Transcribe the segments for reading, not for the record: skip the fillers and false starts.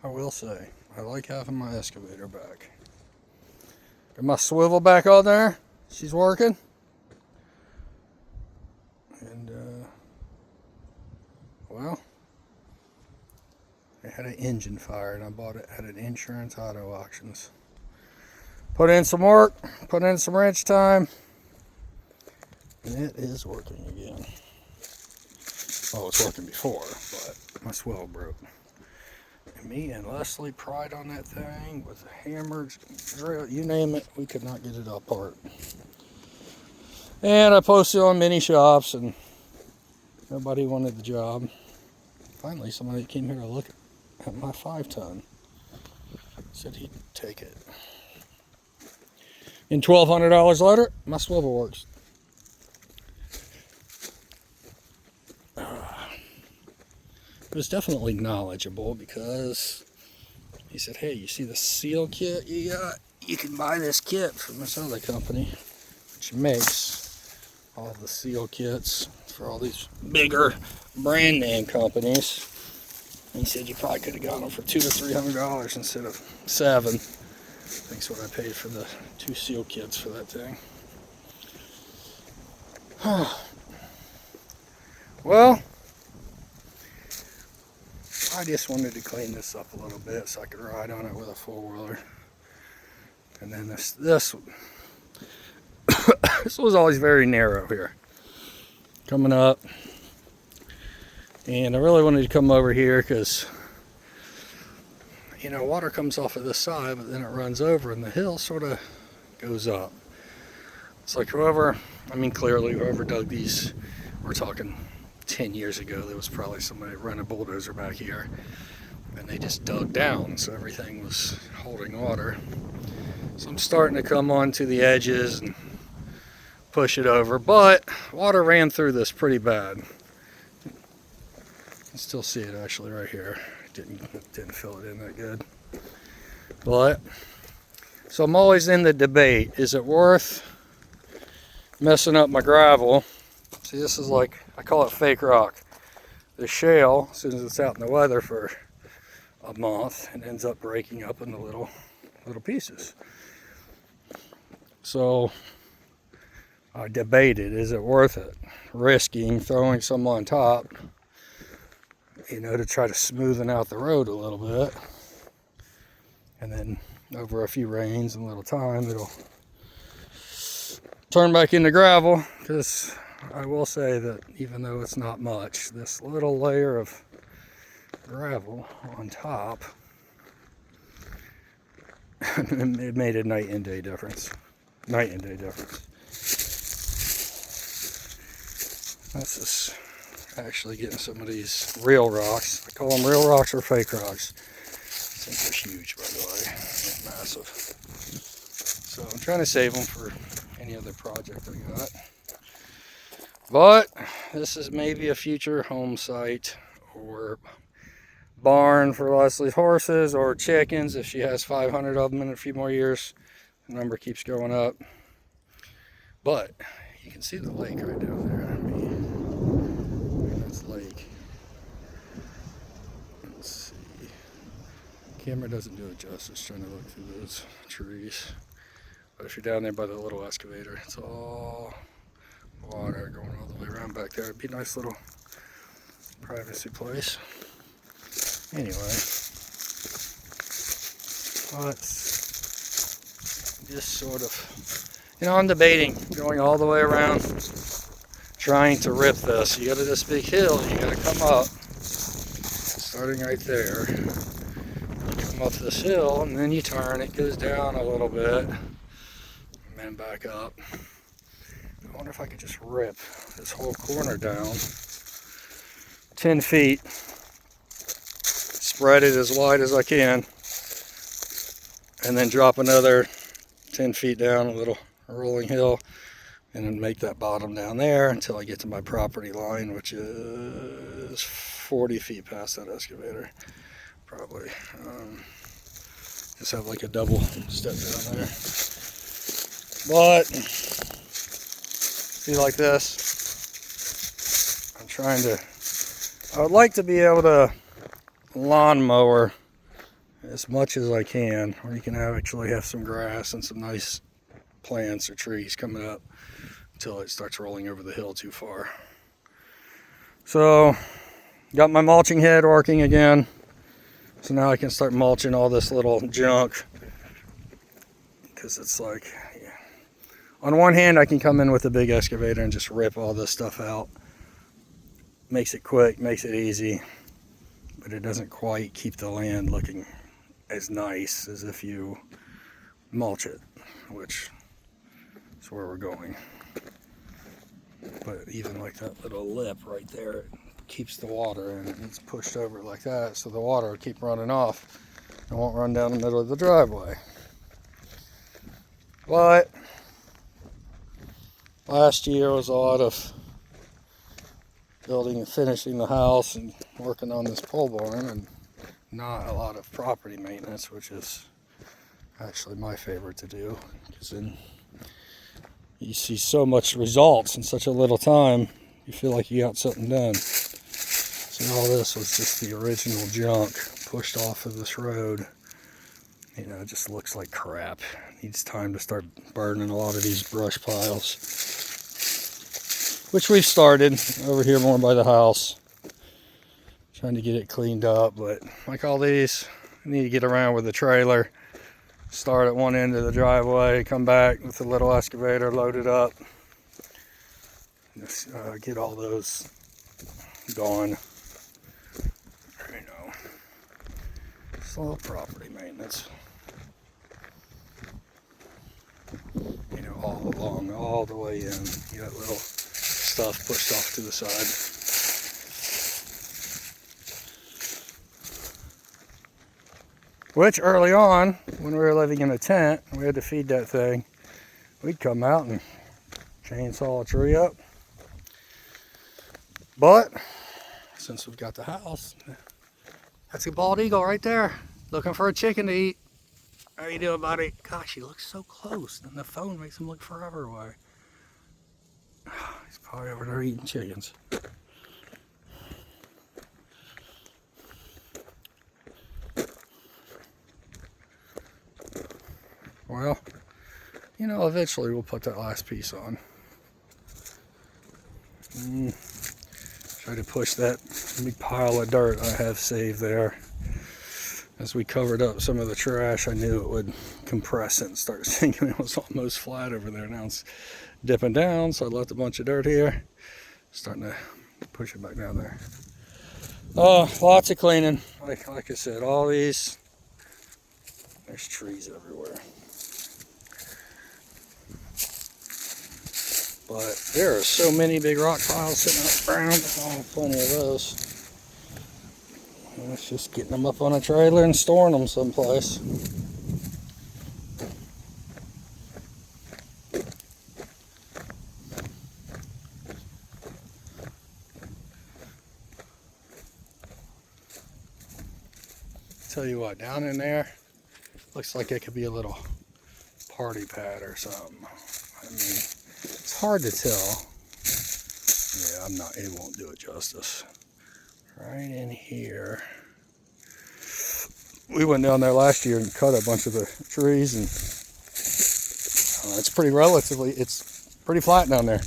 I will say, I like having my excavator back. Got my swivel back on there. She's working. And, well, it had an engine fire and I bought it at an Insurance Auto Auctions. Put in some work, put in some wrench time, and it is working again. Well, it was working before, but my swivel broke. And me and Leslie pried on that thing with a hammer, drill, you name it, we could not get it apart. And I posted on many shops and nobody wanted the job. Finally, somebody came here to look at my 5-ton. Said he'd take it. And $1,200 later, my swivel works. It was definitely knowledgeable because he said, hey, you see the seal kit you got? You can buy this kit from this other company, which makes all the seal kits for all these bigger brand name companies. And he said you probably could have gotten them for $200 to $300 instead of $7. I think's what I paid for the 2 seal kits for that thing. Well, I just wanted to clean this up a little bit so I could ride on it with a 4-wheeler. And then this this was always very narrow here. Coming up. And I really wanted to come over here because, you know, water comes off of this side, but then it runs over and the hill sort of goes up. It's like whoever dug these, we're talking 10 years ago, there was probably somebody running a bulldozer back here and they just dug down so everything was holding water. So I'm starting to come onto the edges and push it over, but water ran through this pretty bad. You can still see it actually right here. Didn't fill it in that good. But so I'm always in the debate, is it worth messing up my gravel? See, this is like, I call it fake rock. The shale, as soon as it's out in the weather for a month, it ends up breaking up into little pieces. So I debated, is it worth it? Risking throwing some on top, you know, to try to smoothen out the road a little bit. And then over a few rains and a little time, it'll turn back into gravel. Because I will say that even though it's not much, this little layer of gravel on top, it made a night and day difference. Night and day difference. This is actually getting some of these real rocks. I call them real rocks or fake rocks. These things are huge, by the way. They're massive. So I'm trying to save them for any other project I got. But this is maybe a future home site or barn for Leslie's horses or chickens if she has 500 of them in a few more years. The number keeps going up. But you can see the lake right down there. I mean, that's lake. Let's see. Camera doesn't do it justice trying to look through those trees. But if you're down there by the little excavator, it's all water going all the way around back there. It'd be a nice little privacy place. Anyway, let's just sort of, you know, I'm debating going all the way around, trying to rip this. You go to this big hill, you gotta come up, starting right there. You come up this hill, and then you turn, it goes down a little bit, and then back up. I wonder if I could just rip this whole corner down 10 feet, spread it as wide as I can, and then drop another 10 feet down a little rolling hill, and then make that bottom down there until I get to my property line, which is 40 feet past that excavator, probably. Just have like a double step down there. But see, like this, I would like to be able to lawnmower as much as I can, where you can actually have some grass and some nice plants or trees coming up until it starts rolling over the hill too far. So, got my mulching head working again. So now I can start mulching all this little junk. Because it's like, yeah. On one hand, I can come in with a big excavator and just rip all this stuff out. Makes it quick, makes it easy. But it doesn't quite keep the land looking as nice as if you mulch it, which is where we're going. But even like that little lip right there, it keeps the water in. It's pushed over like that, so the water will keep running off and won't run down the middle of the driveway. But last year was a lot of building and finishing the house and working on this pole barn, and not a lot of property maintenance, which is actually my favorite to do, because then you see so much results in such a little time, you feel like you got something done. So all this was just the original junk pushed off of this road. You know, it just looks like crap. It needs time to start burning a lot of these brush piles, which we've started over here more by the house. Trying to get it cleaned up, but like all these, I need to get around with the trailer. Start at one end of the driveway, come back with a little excavator, load it up. Just get all those gone. You know, it's a little property maintenance. You know, all along, all the way in, you got little stuff pushed off to the side. Which early on, when we were living in a tent, we had to feed that thing, we'd come out and chainsaw a tree up. But since we've got the house, that's a bald eagle right there, looking for a chicken to eat. How you doing, buddy? Gosh, he looks so close, and the phone makes him look forever away. He's probably over there eating chickens. Well, you know, eventually we'll put that last piece on. Try to push that big pile of dirt I have saved there. As we covered up some of the trash, I knew it would compress it and start sinking. It was almost flat over there. Now it's dipping down, so I left a bunch of dirt here. Starting to push it back down there. Lots of cleaning. Like I said, all these, there's trees everywhere. But there are so many big rock piles sitting up around. Oh, plenty of those. And it's just getting them up on a trailer and storing them someplace. Tell you what, down in there, looks like it could be a little party pad or something. I mean, it's hard to tell. Yeah, it won't do it justice. Right in here. We went down there last year and cut a bunch of the trees, and it's pretty flat down there.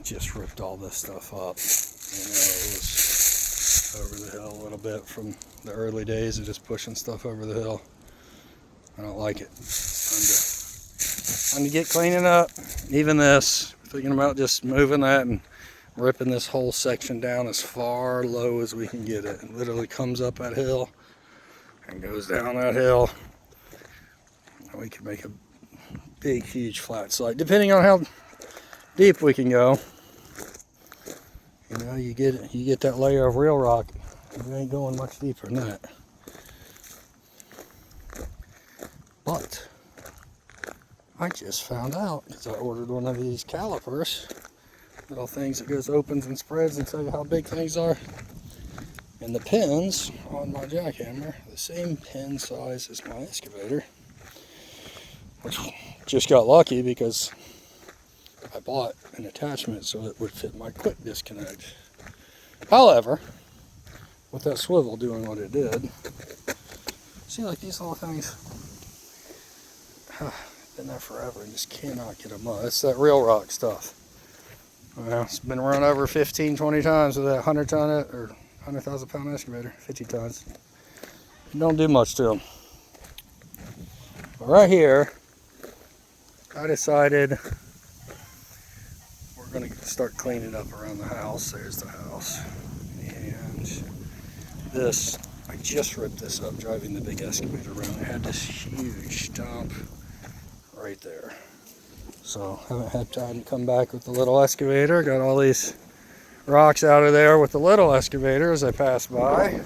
Just ripped all this stuff up. You know, it was over the hill a little bit from the early days of just pushing stuff over the hill. I don't like it. Time to get cleaning up. Even this, thinking about just moving that and ripping this whole section down as far low as we can get it. It literally comes up that hill and goes down that hill. And we can make a big, huge flat site, depending on how deep we can go. You know, you get that layer of real rock. You ain't going much deeper than that. But I just found out, because I ordered one of these calipers, little things that goes opens and spreads and tell you how big things are. And the pins on my jackhammer, the same pin size as my excavator, which just got lucky because I bought an attachment so it would fit my quick disconnect. However, with that swivel doing what it did, see, like these little things, been there forever and just cannot get them up. It's that Real Rock stuff. Well, it's been run over 15, 20 times with that 100-ton or 100,000 pound excavator, 50 tons. It don't do much to them. But right here, I decided we're going to start cleaning up around the house. There's the house. And this, I just ripped this up driving the big excavator around. It had this huge stump right there. So haven't had time to come back with the little excavator. Got all these rocks out of there with the little excavator as I pass by.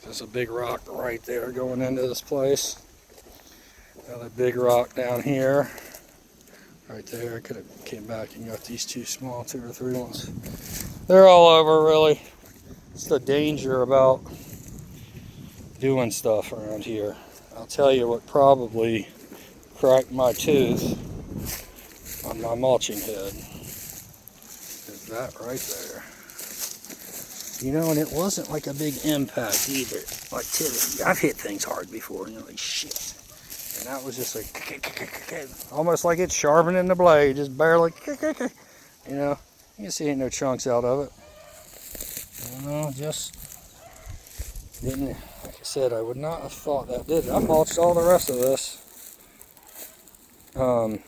There's a big rock right there going into this place. Another big rock down here. Right there. I could have came back and got these two small 2 or 3 ones. They're all over really. It's the danger about doing stuff around here. I'll tell you what probably cracked my tooth on my mulching head. Is that right there. You know, and it wasn't like a big impact either. Like, I've hit things hard before, and you're like, shit. And that was just like, almost like it's sharpening the blade, just barely, you know. You can see ain't no chunks out of it. You know, just didn't, like I said, I would not have thought that did it. I mulched all the rest of this. You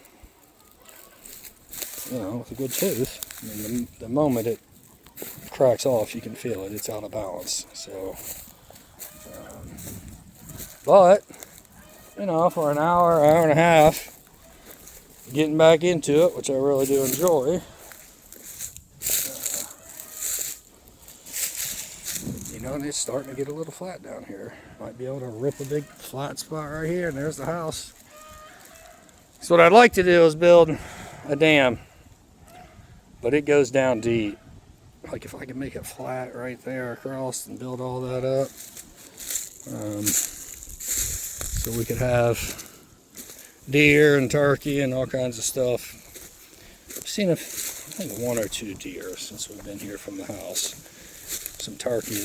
know, with a good tooth. I mean, the moment it cracks off, you can feel it. It's out of balance. So, but, you know, for an hour, hour and a half, getting back into it, which I really do enjoy. You know, and it's starting to get a little flat down here. Might be able to rip a big flat spot right here, and there's the house. So what I'd like to do is build a dam, but it goes down deep. Like if I can make it flat right there across and build all that up, so we could have deer and turkey and all kinds of stuff. I've seen I think 1 or 2 deer since we've been here from the house. Some turkey,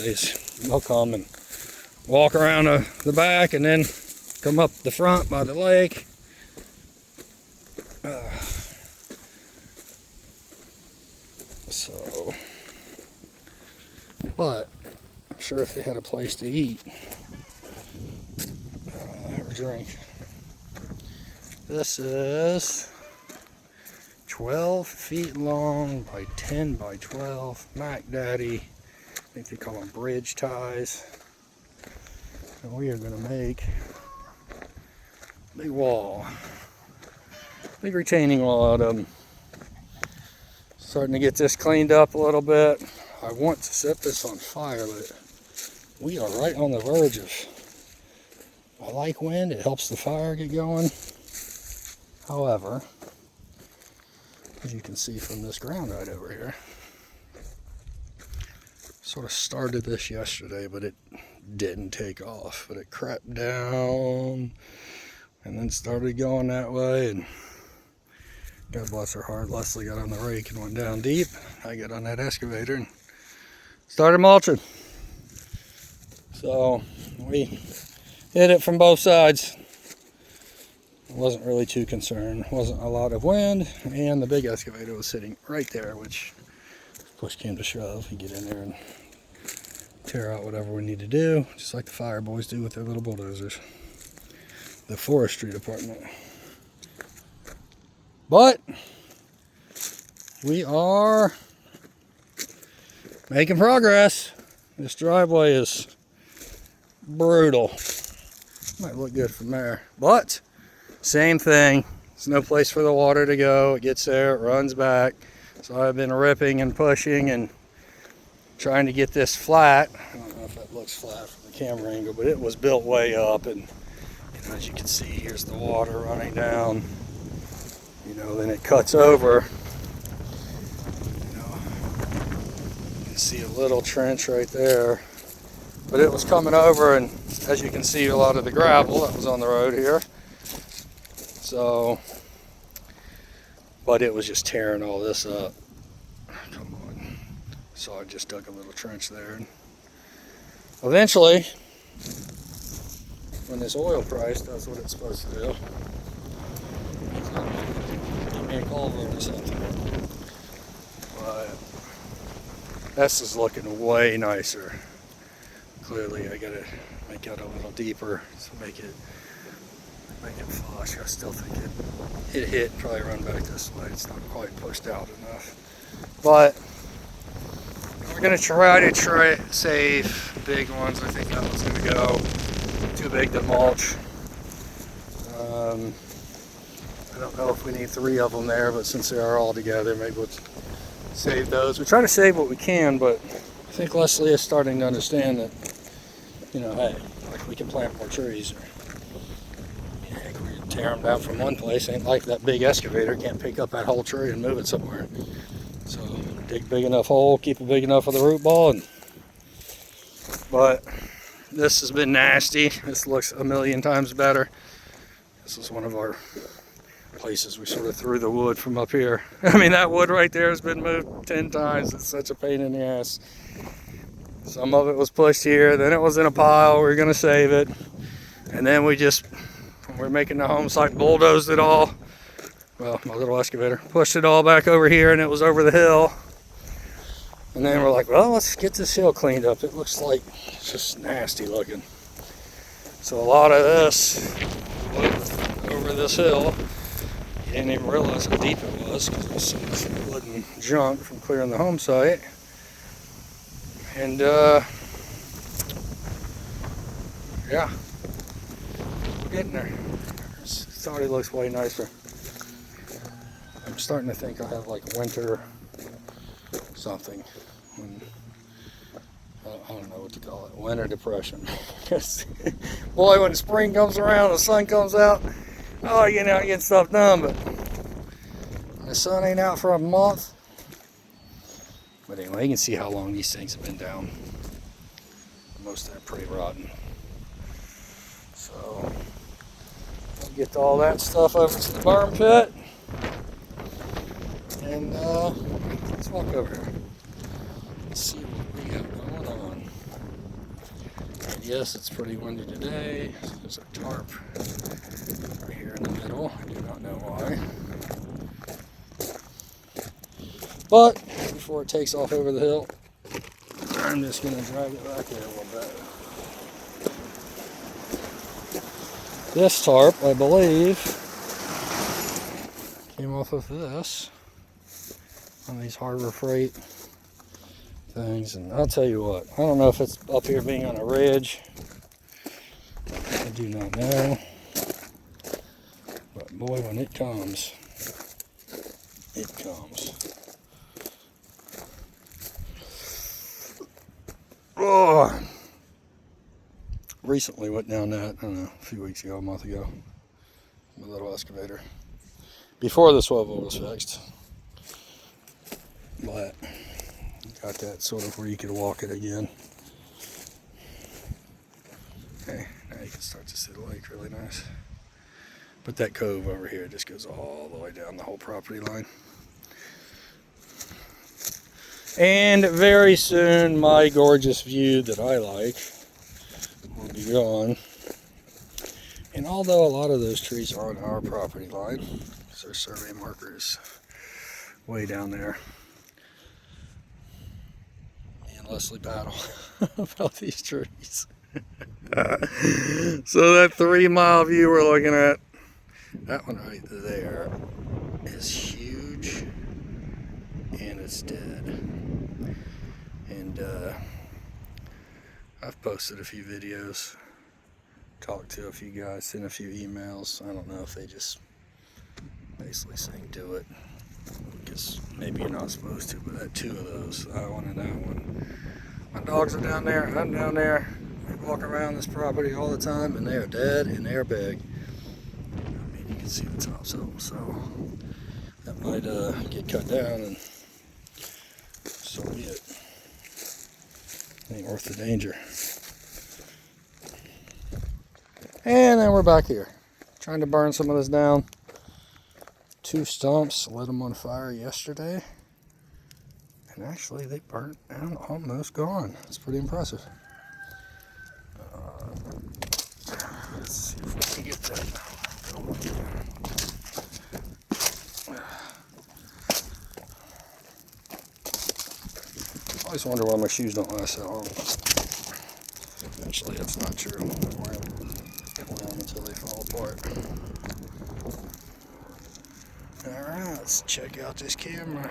they'll come and walk around the back and then come up the front by the lake. So, but I'm sure if they had a place to eat or drink. This is 12 feet long by 10 by 12 Mac Daddy. I think they call them bridge ties. And we are going to make a big wall, big retaining wall out of them. Starting to get this cleaned up a little bit. I want to set this on fire, but we are right on the verge of, I like wind, it helps the fire get going. However, as you can see from this ground right over here, sort of started this yesterday, but it didn't take off. But it crept down and then started going that way, and God bless her heart, Leslie got on the rake and went down deep. I got on that excavator and started mulching. So we hit it from both sides. I wasn't really too concerned. Wasn't a lot of wind, and the big excavator was sitting right there, which if push came to shove, you get in there and tear out whatever we need to do, just like the fire boys do with their little bulldozers. The forestry department. But we are making progress. This driveway is brutal. Might look good from there, but same thing. There's no place for the water to go. It gets there, it runs back. So I've been ripping and pushing and trying to get this flat. I don't know if that looks flat from the camera angle, but it was built way up, and you know, as you can see, here's the water running down. You know, then it cuts over. You know, you can see a little trench right there. But it was coming over, and as you can see, a lot of the gravel that was on the road here. So, but it was just tearing all this up. Come on. So I just dug a little trench there. And eventually, when this oil price does what it's supposed to do, give me a culvert or something. But this is looking way nicer. Clearly, I gotta make it a little deeper to make it flush. I still think it hit, probably run back this way. It's not quite pushed out enough. But we're gonna try to save big ones. I think that one's gonna go too big to mulch. I don't know if we need 3 of them there, but since they are all together, maybe we'll save those. We try to save what we can, but I think Leslie is starting to understand that, you know, hey, like we can plant more trees. Or, heck, we can tear them down from one place. Ain't like that big excavator can't pick up that whole tree and move it somewhere. So dig big enough hole, keep it big enough for the root ball. But this has been nasty. This looks a million times better. This is one of our places we sort of threw the wood from up here. I mean, that wood right there has been moved 10 times. It's such a pain in the ass. Some of it was pushed here, then it was in a pile. We were gonna save it. And then when we're making the home site, bulldozed it all. Well, my little excavator pushed it all back over here, and it was over the hill. And then we're like, well, let's get this hill cleaned up. It looks like it's just nasty looking. So a lot of this over this hill, you didn't even realize how deep it was because there was so much wood and junk from clearing the home site. And yeah, we're getting there. It already looks way nicer. I'm starting to think I'll have like winter something. I don't know what to call it. Winter depression. Boy, when spring comes around, the sun comes out. Oh, you know, get stuff done, but the sun ain't out for a month. But anyway, you can see how long these things have been down. Most of them are pretty rotten. So, I'll get all that stuff over to the burn pit. And let's walk over here. Let's see what we got going on. And yes, it's pretty windy today. There's a tarp right here in the middle. I do not know why. But before it takes off over the hill, I'm just going to drag it back here a little bit. This tarp, I believe, came off of this, on these Harbor Freight things. And I'll tell you what, I don't know if it's up here being on a ridge. I do not know. But boy, when it comes, it comes. Oh, recently went down that, I don't know, a few weeks ago, a month ago, with a little excavator. Before the swivel was fixed. But got that sort of where you could walk it again. Okay, now you can start to see the lake really nice. But that cove over here just goes all the way down the whole property line. And very soon, my gorgeous view that I like will be gone. And although a lot of those trees are on our property line, because our survey marker is way down there, me and Leslie battle about these trees. So that 3-mile view we're looking at, that one right there is huge, and it's dead. And I've posted a few videos, talked to a few guys, sent a few emails. I don't know if they just basically saying do it. Because maybe you're not supposed to, but I had 2 of those, that one and that one. My dogs are down there, I'm down there. They walk around this property all the time, and they are dead and they are big. I mean, you can see the tops of them, so that might get cut down, and so be it. Ain't worth the danger. And then we're back here, trying to burn some of this down. 2 stumps, lit them on fire yesterday. And actually they burnt down, almost gone. It's pretty impressive. Let's see if we can get that. I always wonder why my shoes don't last that long. Actually, that's not true. I wear them until they fall apart. Alright, let's check out this camera.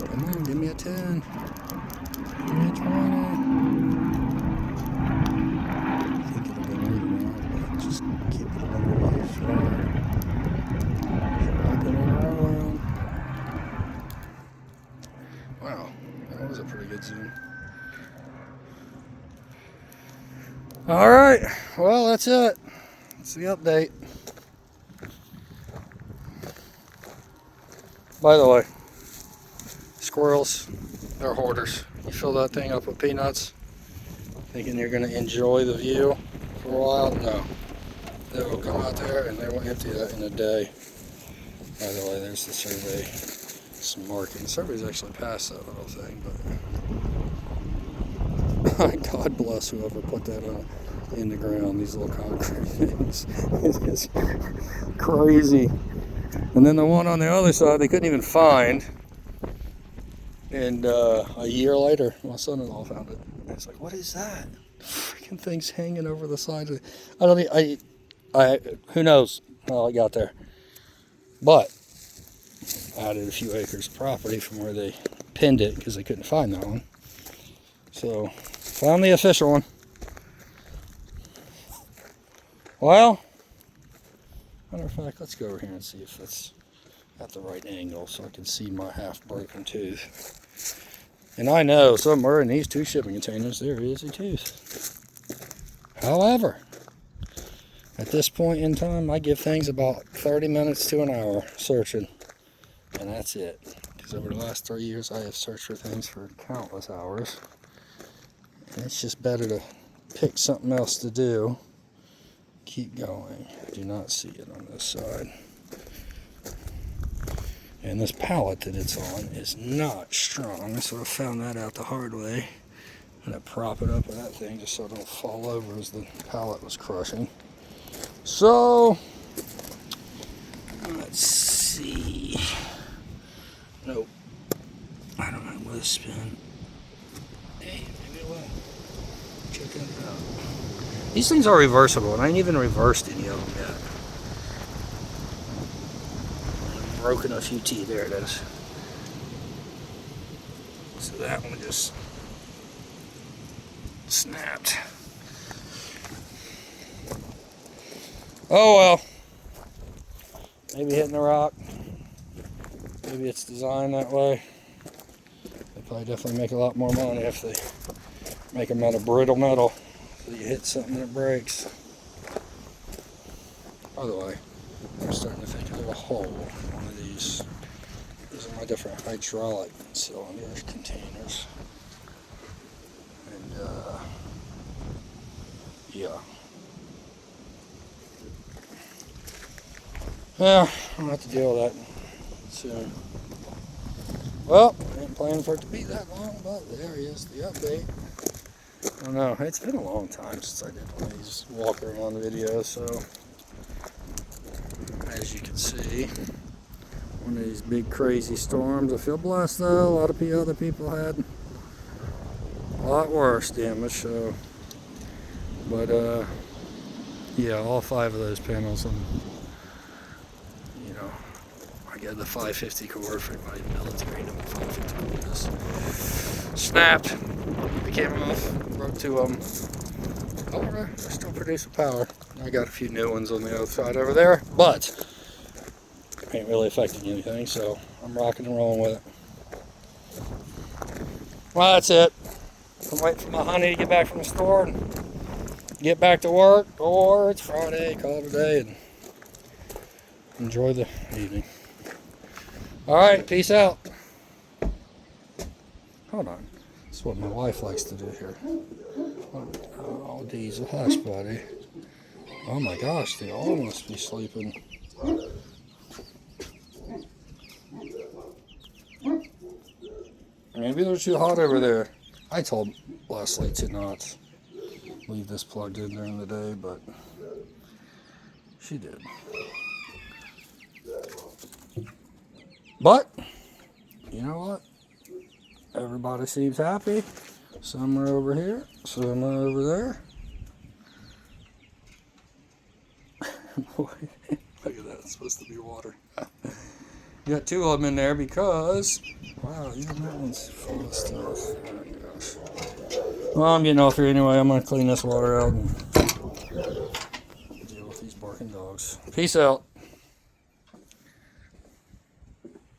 Come on, give me a 10. Give me a 20. I think it'll be moving on, but just keep it underneath. Rocking and rolling. Wow, that was a pretty good zoom. Alright, well, that's it. That's the update. By the way, squirrels, they're hoarders. You fill that thing up with peanuts, thinking you're going to enjoy the view for a while? No. They will come out there and they will empty that in a day. By the way, there's the survey. Some marking. The survey's actually passed that little thing, but God bless whoever put that in the ground, these little concrete things. It is crazy. And then the one on the other side they couldn't even find. And a year later, my son-in-law found it. And it's like, what is that? Freaking thing's hanging over the side of it. Who knows how it got there. But added a few acres of property from where they pinned it because they couldn't find that one. So found the official one. Well, matter of fact, let's go over here and see if it's at the right angle so I can see my half broken tooth. And I know somewhere in these 2 shipping containers there is a tooth. However, at this point in time, I give things about 30 minutes to an hour searching. And that's it. Because over the last 3 years, I have searched for things for countless hours. And it's just better to pick something else to do. Keep going. I do not see it on this side. And this pallet that it's on is not strong. I sort of found that out the hard way. I'm going to prop it up with that thing just so it don't fall over as the pallet was crushing. So, let's see. Nope. I don't know where to spin. Hey, maybe it will. Check that out. These things are reversible, and I ain't even reversed any of them yet. I've broken a few teeth. There it is. So that one just snapped. Oh well. Maybe hitting the rock. Maybe it's designed that way. They probably definitely make a lot more money if they make them out of brittle metal. So you hit something and it breaks. By the way, I'm starting to think there's a hole in one of these. These are my different hydraulic cylinder containers. And yeah. Yeah, I'll have to deal with that soon. Well, I ain't planning for it to be that long, but there is the update. I don't know, it's been a long time since I did one of these walk around videos, so as you can see, one of these big crazy storms. I feel blessed though, a lot of other people had a lot worse damage, so, but yeah, all 5 of those panels, and you know, I got the 550 cord for my military, number 550 cord just snapped. They came off, broke 2 of them. However, they're still producing power. I got a few new ones on the other side over there, but ain't really affecting anything, so I'm rocking and rolling with it. Well, that's it. I'm waiting for my honey to get back from the store and get back to work, or it's Friday, call it a day, and enjoy the evening. Alright, peace out. Hold on. That's what my wife likes to do here. Oh, Diesel, hush, buddy. Oh my gosh, they all must be sleeping. Maybe they're too hot over there. I told Leslie to not leave this plugged in during the day, but she did. But, you know what? Everybody seems happy. Some are over here, some are over there. Boy, look at that. It's supposed to be water. You got two of them in there because, wow, even that one's full of stuff. Oh my gosh. Well, I'm getting off here anyway. I'm going to clean this water out and deal with these barking dogs. Peace out.